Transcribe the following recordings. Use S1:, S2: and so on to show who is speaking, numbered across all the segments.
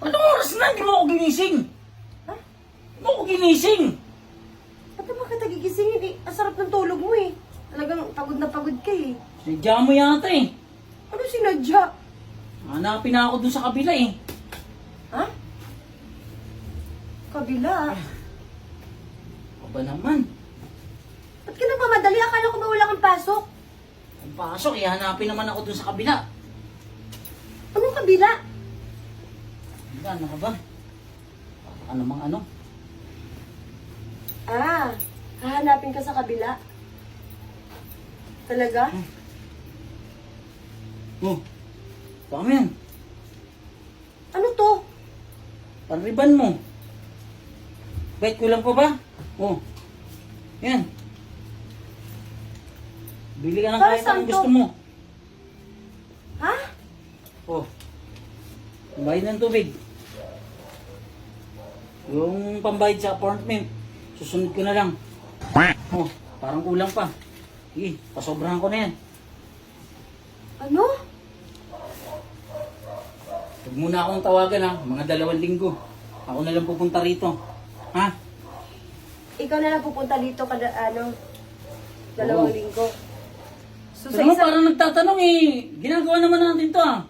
S1: Anong oras na? Hindi mo ako ginising.
S2: Ha?
S1: Hindi mo ako ginising.
S2: Ba't naman kita gigisingin eh? Ang sarap ng tulog mo eh. Talagang pagod na pagod ka eh.
S1: Sinadya mo yata eh.
S2: Ano sinadya?
S1: Hanapin na ako dun sa kabila eh.
S2: Ha? Kabila.
S1: O ba naman?
S2: Ba't ka nagmamadali? Akala ko ba wala kang pasok?
S1: Kung pasok, hanapin naman ako dun sa kabila.
S2: Anong kabila?
S1: Ano ka ba? Ano mang ano?
S2: Ah, hahanapin ka sa kabila. Talaga?
S1: Oh, baka yan.
S2: Ano to?
S1: Panriban mo. Wait, kulang pa ba? Oh, yan. Bili ka ng
S2: Para
S1: kahit
S2: saan
S1: anong
S2: to?
S1: gusto mo.
S2: Ha?
S1: Oh, bayad ng tubig. Yung pambayad sa apartment, susunod ko na lang. Oh, parang kulang pa. Sige, pasobrahan ko na yan.
S2: Ano?
S1: Huwag muna akong tawagan ha, mga 2 linggo. Ako na lang pupunta rito. Ha?
S2: Ikaw na lang pupunta dito kada 2
S1: Oo.
S2: linggo. So
S1: Pero mo parang nagtatanong eh, ginagawa naman natin to ha.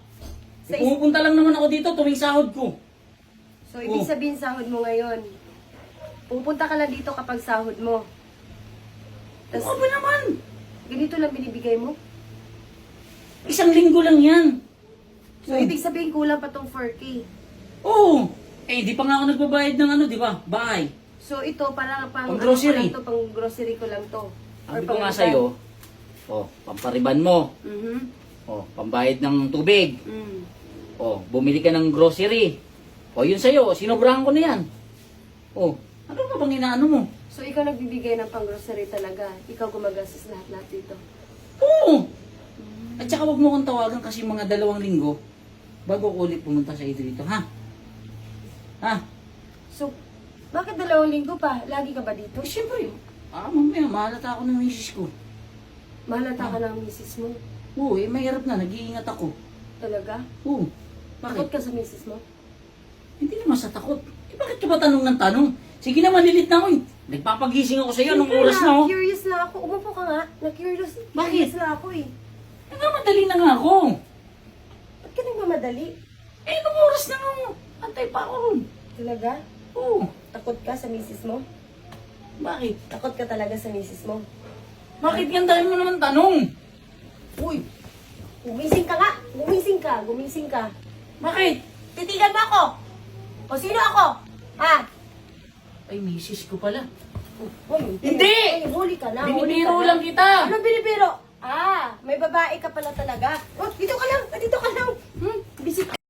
S2: Sa
S1: Pumupunta lang naman ako dito tuwing sahod ko.
S2: So ibig
S1: Oo.
S2: sabihin sahod mo ngayon. Pupunta ka lang dito kapag sahod mo.
S1: Ano
S2: Tas
S1: ba naman?
S2: ganito lang binibigay mo.
S1: 1 linggo lang yan.
S2: So ibig sabihin kulang pa tong 4K.
S1: Oo. Eh, di pa nga ako nagbabayad ng ano, di ba? Bahay.
S2: So ito para pang
S1: Pang grocery.
S2: ano ko lang to, pang grocery ko lang to.
S1: Sabi ko nga sa'yo, pampariban mo.
S2: Mhm.
S1: Pambayad ng tubig.
S2: Mm.
S1: Bumili ka ng grocery. Yun sa'yo, sinobrahan ko na yan. Ano ba bang inaano mo?
S2: So ikaw nagbibigay ng pang grocery talaga. Ikaw gumagastos lahat-lahat dito.
S1: Oo. At saka huwag mo kong tawagan kasi mga 2 linggo bago ko ulit pumunta sa dito, ha? Ha?
S2: So bakit 2 linggo pa? Lagi ka ba dito?
S1: Siyempre, mamaya, mahalata ako ng misis ko.
S2: Mahalata ka ng misis mo.
S1: Oo, mahirap na, nag-iingat ako.
S2: Talaga?
S1: Oo.
S2: Takot
S1: Bakit?
S2: ka sa misis mo?
S1: Hindi naman sa takot. Bakit ka ba tanong ng tanong? Sige na, malilit na ako eh. Nagpapagising ako sa iyo nung
S2: Siyempre
S1: oras na, oh.
S2: Curious na ako. Umupo ka nga. Na-curious
S1: Bakit?
S2: na ako eh.
S1: Nagmamadali na nga ako.
S2: Ba't ka nagmamadali?
S1: Nung oras na nga, antay pa ako ron.
S2: Talaga?
S1: Oo.
S2: Takot ka sa misis mo?
S1: Bakit?
S2: Takot ka talaga sa misis mo?
S1: Bakit yan dahil mo naman tanong? Uy,
S2: Gumising ka nga! Gumising ka! Gumising ka!
S1: bakit?
S2: Titigan mo ako! O sino ako? Ha?
S1: Ay, misis ko pala.
S2: Hoy,
S1: Hindi!
S2: Ay, huli ka na. huli
S1: Binibiro
S2: ka na.
S1: lang kita.
S2: Anong binibiro? May babae ka pala talaga. Oh, dito ka lang! Dito ka lang! Busy ka.